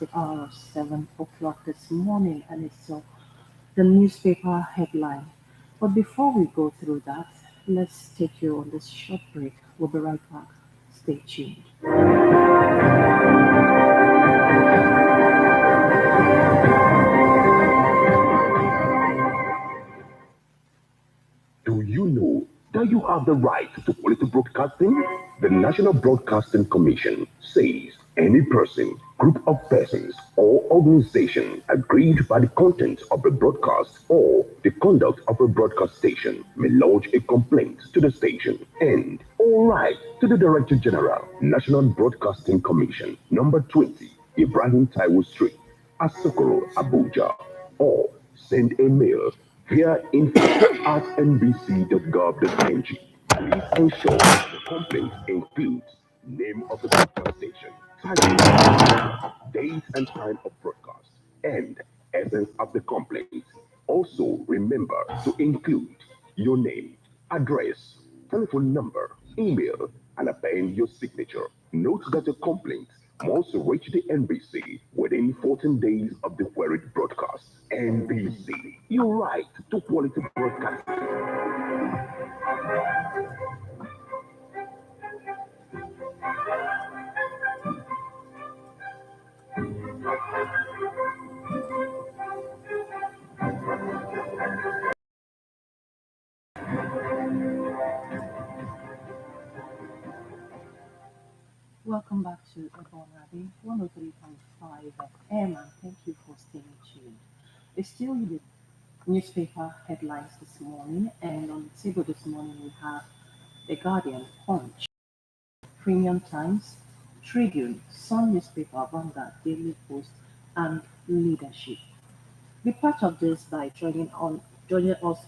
the hour of 7 o'clock this morning, and it's the newspaper headline. But before we go through that, let's take you on this short break. We'll be right back. Stay tuned. Do you know that you have the right to quality broadcasting? The National Broadcasting Commission says any person, group of persons, or organization aggrieved by the content of a broadcast or the conduct of a broadcast station may lodge a complaint to the station and all right to the Director General, National Broadcasting Commission, number 20, Ibrahim Taiwo Street, Asokoro, Abuja, or send a mail via info@nbc.gov.ng. Please ensure the complaint includes name of the broadcast station, title, date and time of broadcast, and essence of the complaint. Also, remember to include your name, address, telephone number, email, and append your signature. Note that the complaint must reach the NBC within 14 days of the queried broadcast. NBC, your right to quality broadcasting. Welcome back to Ebon Radio 103.5 FM, and thank you for staying tuned. It's still the newspaper headlines this morning, and on the table this morning we have The Guardian, Punch, Premium Times, Tribune, Sun Newspaper, Vanguard, Daily Post, and Leadership. Be part of this by joining us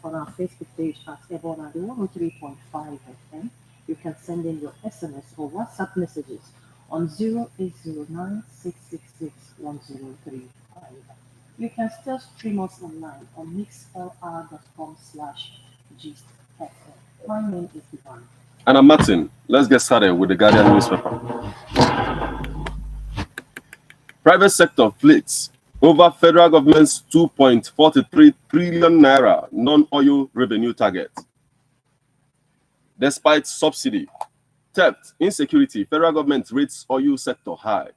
on our Facebook page at Ebon Radio 103.5 FM. You can send in your SMS or WhatsApp messages on 0809-666-1035. You can still stream us online on mixlr.com/gistfm. My name is Ivan. And I'm Martin. Let's get started with the Guardian newspaper. Private sector flits over federal government's 2.43 trillion naira non-oil revenue target. Despite subsidy, theft, insecurity, federal government rates oil sector high.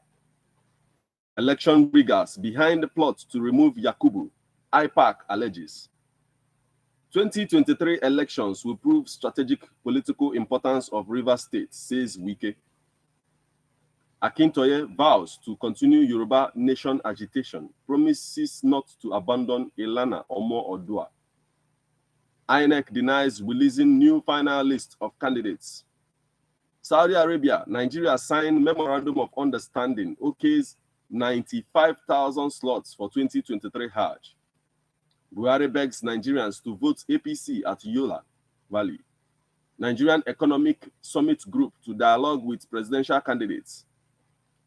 Election riggers behind the plot to remove Yakubu, IPAC alleges. 2023 elections will prove strategic political importance of Rivers State, says Wike. Akintoye vows to continue Yoruba nation agitation, promises not to abandon Ilana Omo Odua. INEC denies releasing new final list of candidates. Saudi Arabia, Nigeria signed Memorandum of Understanding, OK's 95,000 slots for 2023 Hajj. Buhari begs Nigerians to vote APC at Yola Valley. Nigerian Economic Summit Group to dialogue with presidential candidates.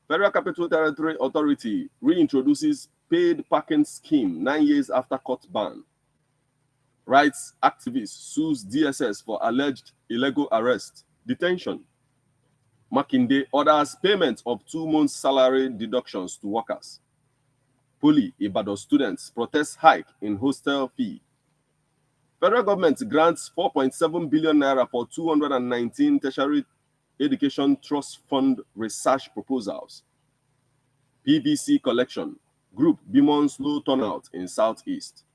Federal Capital Territory Authority reintroduces paid parking scheme 9 years after court ban. Rights activist sues DSS for alleged illegal arrest, detention. Makinde orders payment of 2 months' salary deductions to workers. Poly Ibadan students protest hike in hostel fee. Federal government grants 4.7 billion naira for 219 tertiary education trust fund research proposals. PVC collection. Group Bimon's low turnout in Southeast.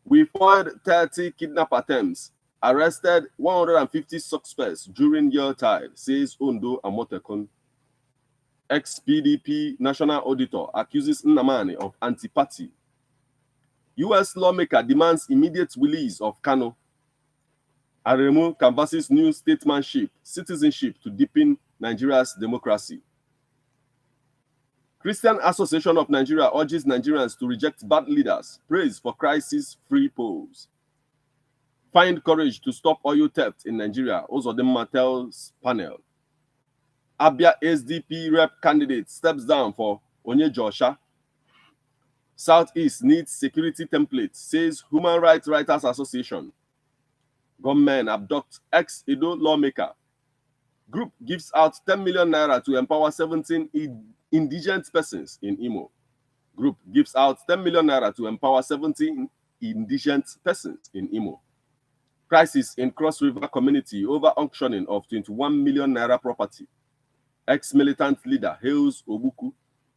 We foiled 30 kidnap attempts, arrested 150 suspects during Yuletide, says Ondo Amotekun. Ex-PDP National Auditor accuses Nnamani of anti-party. U.S. lawmaker demands immediate release of Kano. Aremu canvasses new statesmanship, citizenship to deepen Nigeria's democracy. Christian Association of Nigeria urges Nigerians to reject bad leaders, praise for crisis-free polls. Find courage to stop oil theft in Nigeria, Ozodinma tells panel. Abia SDP rep candidate steps down for Onyejosha. Southeast needs security template, says Human Rights Writers Association. Gunmen abduct ex-Edo lawmaker. Group gives out 10 million naira to empower 17 indigent persons in Imo. Group gives out 10 million naira to empower 70 indigent persons in Imo. Crisis in Cross River community over auctioning of 21 million naira property. Ex-militant leader hails Obuku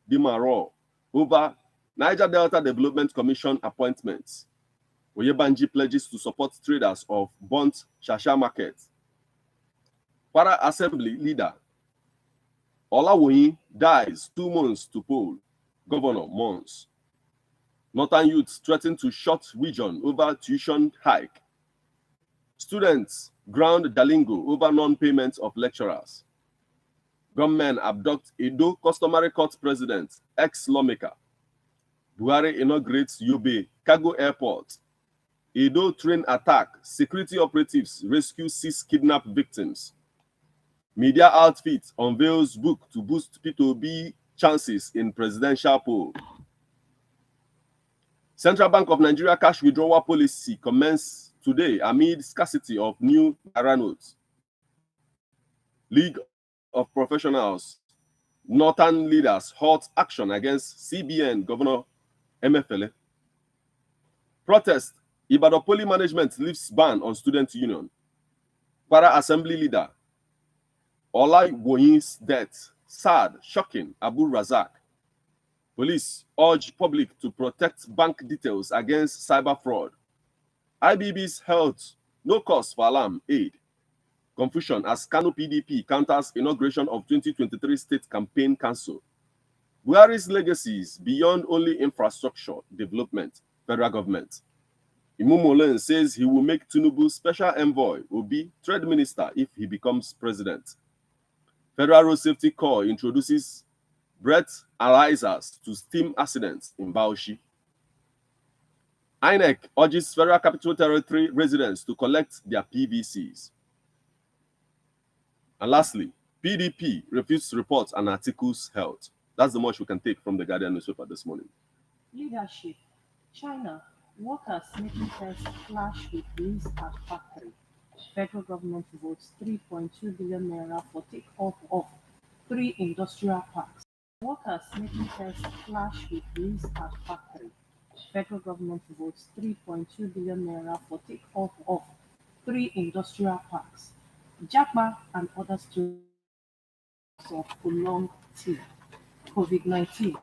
Dimaro over Niger Delta Development Commission appointments. Oyebanji pledges to support traders of Bont Shasha Market. Para Assembly leader Olawoyin dies 2 months to poll. Governor mourns. Northern youths threaten to shut region over tuition hike. Students ground Dalingo over non-payment of lecturers. Gunmen abduct Edo customary court president, ex-lawmaker. Buhari inaugurates Yobe Cargo Airport. Edo train attack. Security operatives rescue 6 kidnapped victims. Media outfit unveils book to boost P2B chances in presidential poll. Central Bank of Nigeria cash withdrawal policy commenced today amid scarcity of new naira notes. League of Professionals, Northern leaders halt action against CBN Governor Emefiele. Protest, Ibadan Poly management lifts ban on student union. Para Assembly leader, Olawoyin's death, sad, shocking, Abu Razak. Police urge public to protect bank details against cyber fraud. IBB's health, no cost for alarm, aid. Confusion as Kano PDP counters inauguration of 2023 state campaign council. Buhari's legacies beyond only infrastructure development, federal government. Imumulen says he will make Tinubu special envoy, Obi, trade minister if he becomes president. Federal Road Safety Corps introduces breathalyzers to stem accidents in Bauchi. INEC urges Federal Capital Territory residents to collect their PVCs. And lastly, PDP refused reports and articles held. That's the much we can take from the Guardian newspaper this morning. Leadership. China. Workers making tests clash with police at factory. Federal government votes 3.2 billion naira for take-off of 3 industrial parks. Workers making tests clash with police at factory. Federal government votes 3.2 billion naira for take-off of 3 industrial parks. Japa and other stories of prolonged tea. COVID-19.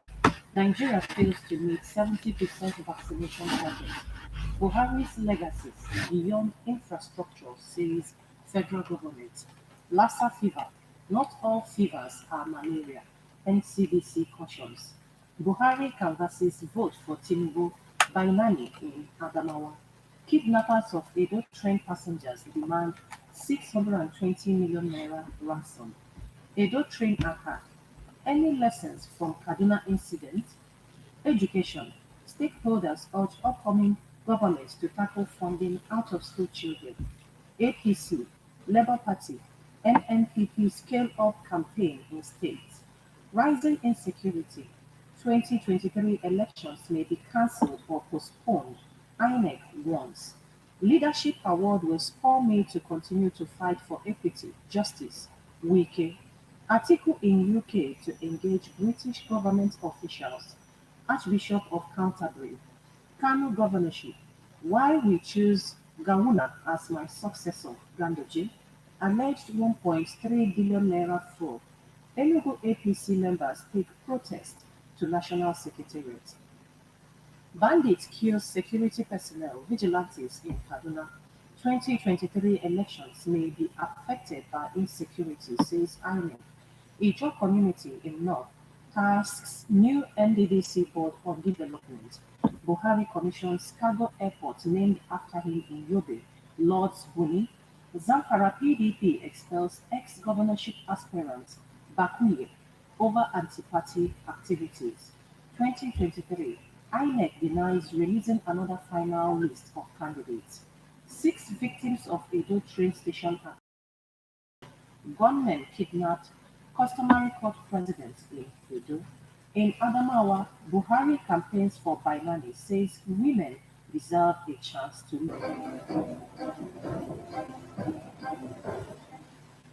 Nigeria fails to meet 70% vaccination target. Buhari's legacies beyond infrastructure, says federal government. Lassa fever. Not all fevers are malaria. NCDC cautions. Buhari canvasses vote for Tinubu by Nani in Adamawa. Kidnappers of Edo train passengers demand 620 million naira ransom. Edo train attack. Any lessons from Kaduna incident? Education. Stakeholders urge upcoming governments to tackle funding out of school children. APC, Labour Party, NNPP scale up campaign in states. Rising insecurity. 2023 elections may be cancelled or postponed. INEC warns. Leadership award will spur me to continue to fight for equity, justice. Wike. Article in UK to engage British government officials. Archbishop of Canterbury. Kano governorship. Why we choose Gawuna as my successor, Gandoji. Alleged 1.3 billion naira fraud. Enugu APC members take protest to National Secretariat. Bandits kill security personnel, vigilantes in Kaduna. 2023 elections may be affected by insecurity, says INEC. Ijo community in North tasks new NDDC board on development. Buhari commissions cargo airport named after him in Yobe. Lord's Buni. Zamfara PDP expels ex-governorship aspirant Bakuye over anti-party activities. 2023. INEC denies releasing another final list of candidates. 6 victims of Edo train station attack. Gunmen kidnapped customary court president in Edo. In Adamawa, Buhari campaigns for Bainani, says women deserve a chance to lead.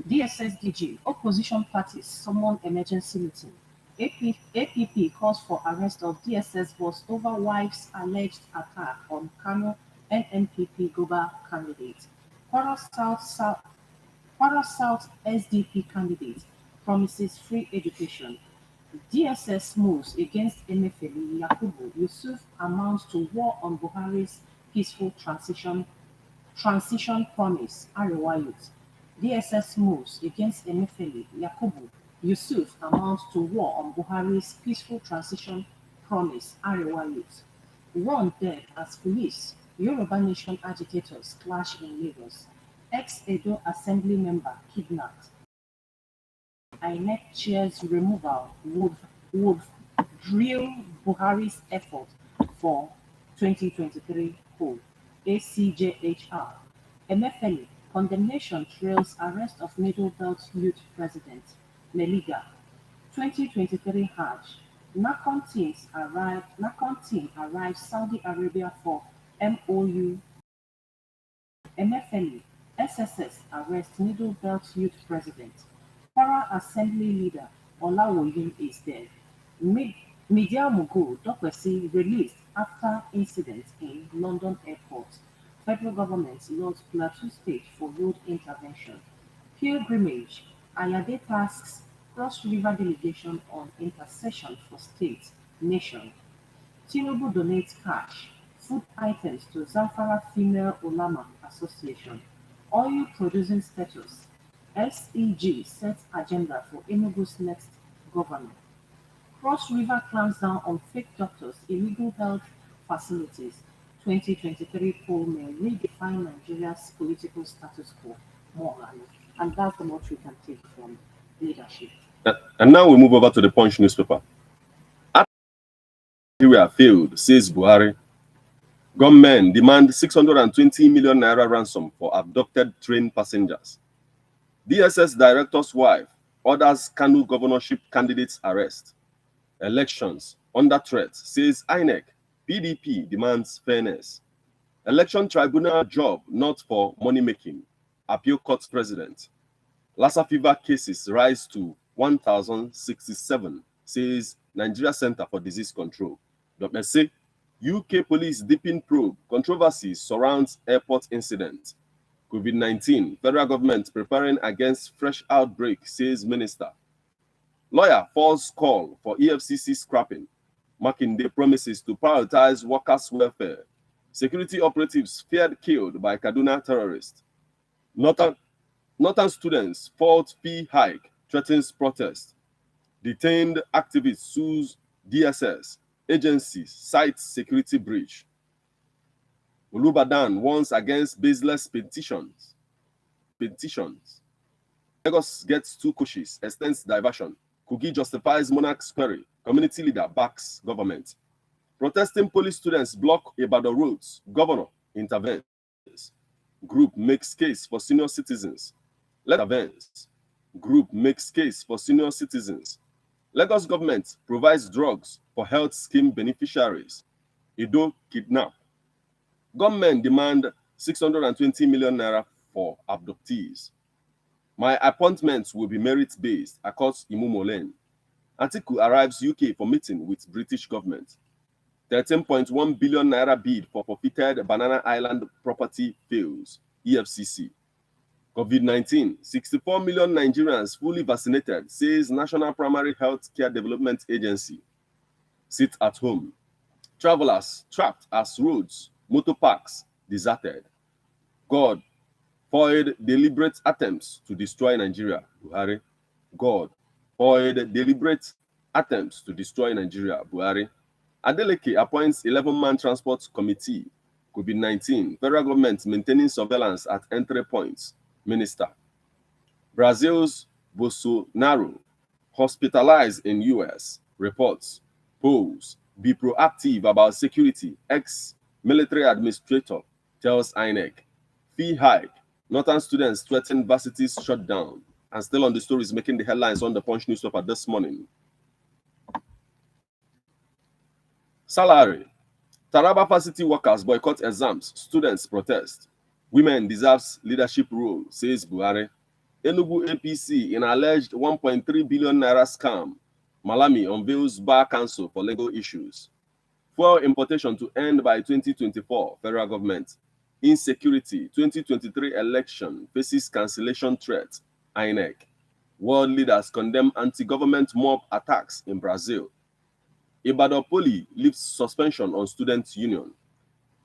DSSDG, opposition parties summon emergency meeting. APP calls for arrest of DSS boss over wife's alleged attack on Kano NNPP Goba candidate. Kwara South SDP candidate promises free education. DSS moves against Emefiele Yakubu Yusuf amounts to war on Buhari's peaceful transition promise, Arewa youth. DSS moves against Emefiele Yakubu Yusuf amounts to war on Buhari's peaceful transition promise, Arewa youth. One dead as police, Yoruba Nation agitators clash in Lagos. Ex-Edo Assembly member kidnapped. INEC chair's removal would drill Buhari's effort for 2023 poll. ACJHR. Emefiele, condemnation trails arrest of Middle Belt Youth President. Meliga. 2023 Hajj. NACON team arrives Saudi Arabia for MOU. Emefiele, SSS arrest Middle Belt Youth President. Kwara Assembly leader Olawoyun is dead. Media mogul Dokwesi released after incident in London airport. Federal government loads Plateau State for road intervention. Pilgrimage. Ayade tasks Cross River delegation on intercession for state, nation. Tinubu donates cash, food items to Zamfara Female Ulama Association. Oil producing status. SEG sets agenda for Enugu's next governor. Cross River clamps down on fake doctors, illegal health facilities. 2023 poll may redefine Nigeria's political status quo. More and that's the much we can take from leadership. And now we move over to the Punch newspaper. Nigeria failed, says Buhari. Gunmen demand 620 million naira ransom for abducted train passengers. DSS director's wife orders Kano governorship candidates arrest. Elections under threat, says INEC. PDP demands fairness. Election tribunal job not for money making. Appeal court president. Lassa fever cases rise to 1,067, says Nigeria Center for Disease Control. Dr. Say, UK police deepen probe. Controversy surrounds airport incident. COVID-19, federal government preparing against fresh outbreak, says minister. Lawyer false call for EFCC scrapping. Makinde promises to prioritize workers' welfare. Security operatives feared killed by Kaduna terrorists. Northern students fault fee hike threatens protest. Detained activist sues DSS. Agencies cites security breach. Olubadan warns against baseless petitions. Lagos gets 2 coaches, extends diversion. Kogi justifies monarch's query. Community leader backs government. Protesting police students block Ibadan roads. Governor intervenes. Group makes case for senior citizens. Group makes case for senior citizens. Lagos government provides drugs for health scheme beneficiaries. Edo kidnap. Government demand 620 million naira for abductees. My appointments will be merit-based, across Imumolen. Atiku arrives UK for meeting with British government. 13.1 billion naira bid for forfeited Banana Island property fails. EFCC. COVID-19, 64 million Nigerians fully vaccinated, says National Primary Health Care Development Agency. Sit at home. Travelers trapped as roads, motor parks deserted. God foiled deliberate attempts to destroy Nigeria. Buhari. God foiled deliberate attempts to destroy Nigeria. Buhari. Adeleke appoints 11-man transport committee. COVID-19, federal government maintaining surveillance at entry points. Minister. Brazil's Bolsonaro hospitalized in US. Reports. Polls. Be proactive about security. Ex-military administrator tells INEC. Fee hike. Northern students threaten varsities shut down. And still on the stories making the headlines on the Punch newspaper this morning. Salary. Taraba varsity workers boycott exams. Students protest. Women deserves leadership role, says Buhari. Enugu APC in alleged 1.3 billion naira scam. Malami unveils bar council for legal issues. Fuel importation to end by 2024, federal government. Insecurity, 2023 election faces cancellation threat, INEC. World leaders condemn anti-government mob attacks in Brazil. Ibadan Poly lifts suspension on student union.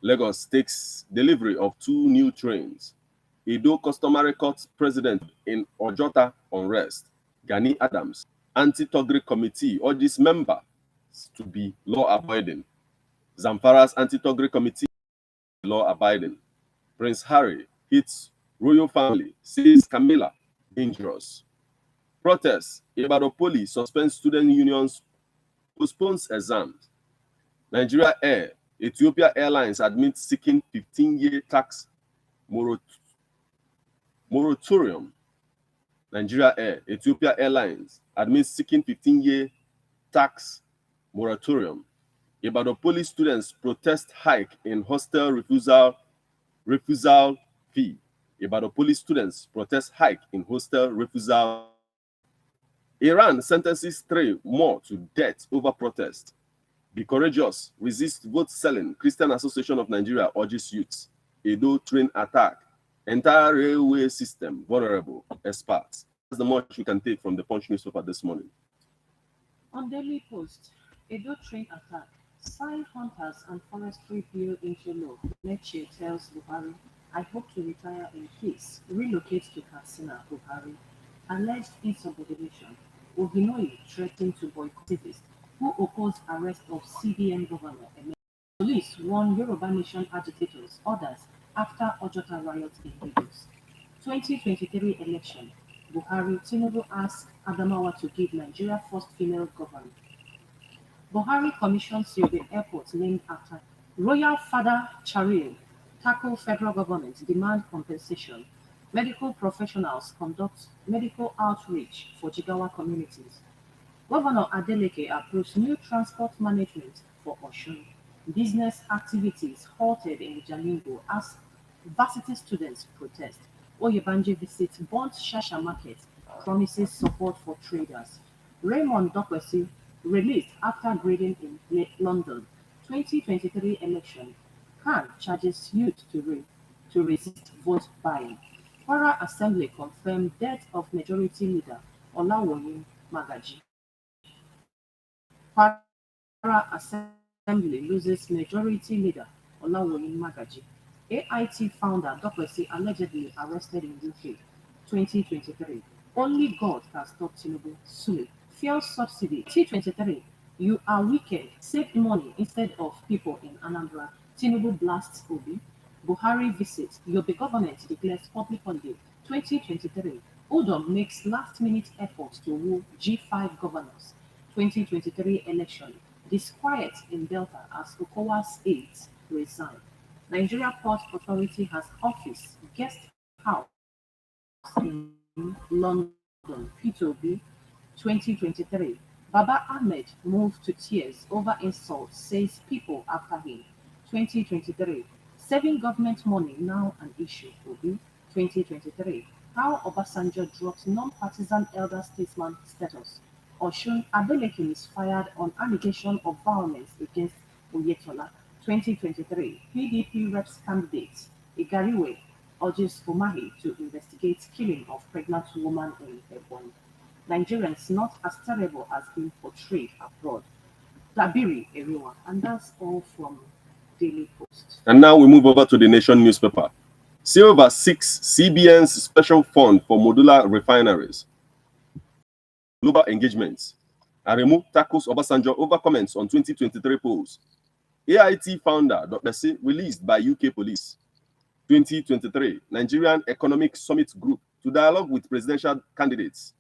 Lagos takes delivery of 2 new trains. Edo customary court president in Ojota unrest. Gani Adams, anti-Togri committee urges members to be law-abiding. Zamfara's anti-Togri committee law-abiding. Prince Harry hits royal family, says Camilla dangerous. Protests. Ibadan Poly suspends student unions, postpones exams. Nigeria Air, Ethiopia Airlines admits seeking 15-year tax moratorium. Nigeria Air, Ethiopia Airlines admits seeking 15-year tax moratorium. Ibadan Poly students protest hike in hostel refusal fee. Ibadan Poly students protest hike in hostel refusal. Iran sentences 3 more to death over protest. Be courageous, resist vote selling. Christian Association of Nigeria urges youths. Edo train attack. Entire railway system vulnerable. Experts. That's the much we can take from the Punch newspaper this morning. On Daily Post, Edo train attack. Sign hunters and forestry bill into law. Neche tells Buhari, I hope to retire in peace. Relocate to Katsina, Buhari. Alleged insubordination. Ohinoi threatened to boycott activists who oppose arrest of CBN governor. Police warn Yoruba Nation agitators, others after Ojota riot in Lagos. 2023 election. Buhari Tinubu asks Adamawa to give Nigeria first female governor. Buhari commissions Yobe Airport named after Royal Father Charil tackle federal government demand compensation. Medical professionals conduct medical outreach for Jigawa communities. Governor Adeleke approves new transport management for Osun. Business activities halted in Jalingo as varsity students protest. Oyebanje visits Bond Shasha Market, promises support for traders. Raymond Dokwesi released after grading in London. 2023 election. Khan charges youth to resist vote buying. Kwara Assembly confirmed death of Majority Leader Olawoyin Magaji. Kwara Assembly loses Majority Leader Olawoyin Magaji. AIT founder Dokwesi allegedly arrested in UK. 2023. Only God can stop Tinubu. Sule. Fuel subsidy. 2023. You are wicked. Saved money instead of people in Anambra. Tinubu blasts Obi. Buhari visits. Yobe government declares public holiday. 2023. Udom makes last-minute effort to woo G5 governors. 2023 election. Disquiet in Delta as Okowa's aides resign. Nigeria Port Authority has office guest house in London. P2B 2023. Baba Ahmed moved to tears over insult, says people after him. 2023. Saving government money now an issue. Obi 2023. How Obasanjo drops non-partisan elder statesman status. Oshun Adeleke is fired on allegation of violence against Oyetola. 2023. PDP reps candidate Igariwe urges Umahi to investigate killing of pregnant woman in Ebonyi. Nigerians not as terrible as being portrayed abroad. Dabiri everyone, and that's all from Daily Post. And now we move over to the Nation newspaper. Silver 6 CBN's special fund for modular refineries. Global engagements. Aremu tackles Obasanjo over comments on 2023 polls. AIT founder Dr. C released by UK police. 2023 Nigerian Economic Summit Group to dialogue with presidential candidates.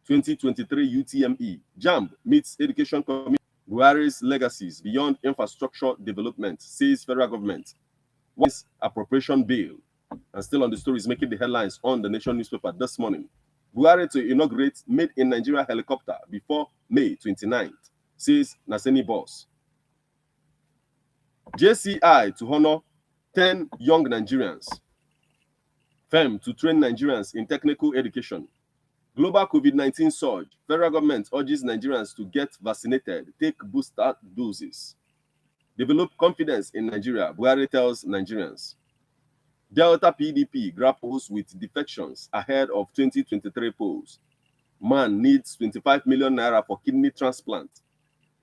2023 UTME. JAMB meets Education Committee. Buhari's legacies beyond infrastructure development, says federal government. Once appropriation bill. And still on the stories making the headlines on the Nation newspaper this morning. Buhari to inaugurate Made in Nigeria helicopter before May 29th, says Naseni boss. JCI to honor 10 young Nigerians. FEM to train Nigerians in technical education. Global COVID-19 surge. Federal government urges Nigerians to get vaccinated, take booster doses. Develop confidence in Nigeria, Buhari tells Nigerians. Delta PDP grapples with defections ahead of 2023 polls. Man needs 25 million naira for kidney transplant.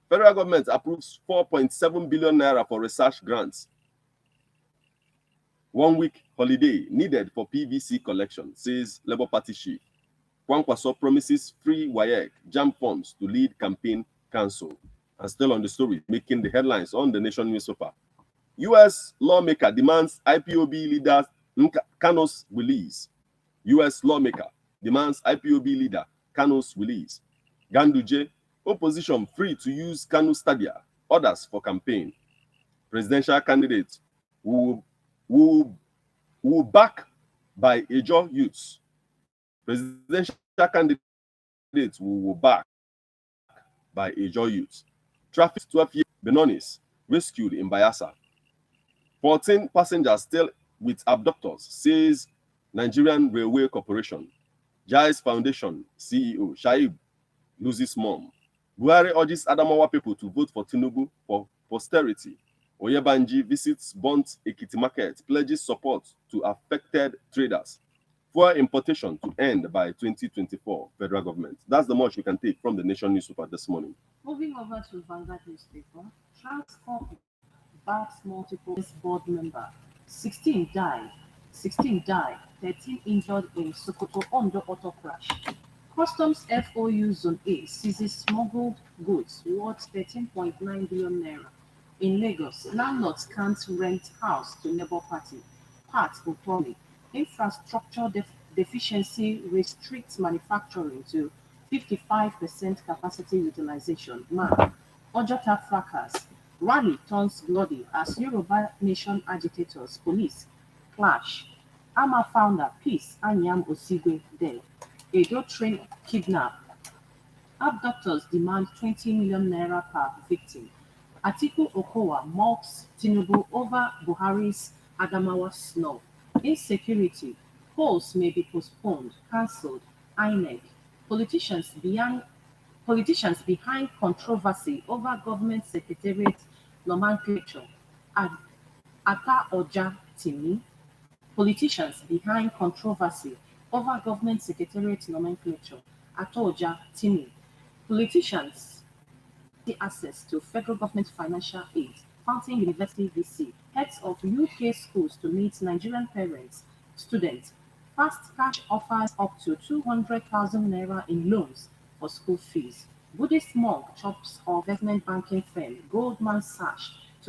Federal government approves 4.7 billion naira for research grants. 1 week holiday needed for PVC collection, says Labour Party chief. Kwankwaso promises free WAEC JAMB forms to lead campaign council. And still on the story, making the headlines on the Nation newspaper. U.S. lawmaker demands IPOB leader Kano's release. U.S. lawmaker demands IPOB leader Kano's release. Ganduje, opposition free to use Kanu Stadia, orders for campaign. Presidential candidates will back by Ejo youths. Presidential candidates will back by Ejo youths. Traffic 12 years, Benonis rescued in Bayelsa. 14 passengers still with abductors, says Nigerian Railway Corporation. Jai's Foundation CEO Shaib loses mom. Buhari urges Adamawa people to vote for Tinubu for posterity. Oyebanji visits Bont Ekiti Market, pledges support to affected traders. Fuel importation to end by 2024, federal government. That's the much we can take from the Nation newspaper this morning. Moving over to Vanguard newspaper, Transcorp backs multiple board member. 16 died. 13 injured in Sokoto Ondo auto crash. Customs FOU Zone A seizes smuggled goods worth 13.9 billion naira. In Lagos, landlords can't rent house to neighbor party. Part Utomi. Infrastructure deficiency restricts manufacturing to 55% capacity utilization. Man, Ojota fracas. Rally turns bloody as Yoruba Nation agitators, police clash. Ama founder Peace Anyam Osigwe dead. Edo train kidnap. Abductors demand 20 million naira per victim. Atiku Okowa mocks Tinubu over Buhari's Adamawa snub. Insecurity. Polls may be postponed, cancelled. INEC. Politicians behind controversy over government secretariat nomenclature. Ata Oja Timi. Politicians behind controversy over government secretariat nomenclature. Ata Oja Timi. Politicians the access to federal government financial aid. Fountain University VC. Heads of UK schools to meet Nigerian parents, students. Fast cash offers up to 200,000 naira in loans for school fees. Buddhist monk chops of investment banking firm Goldman Sachs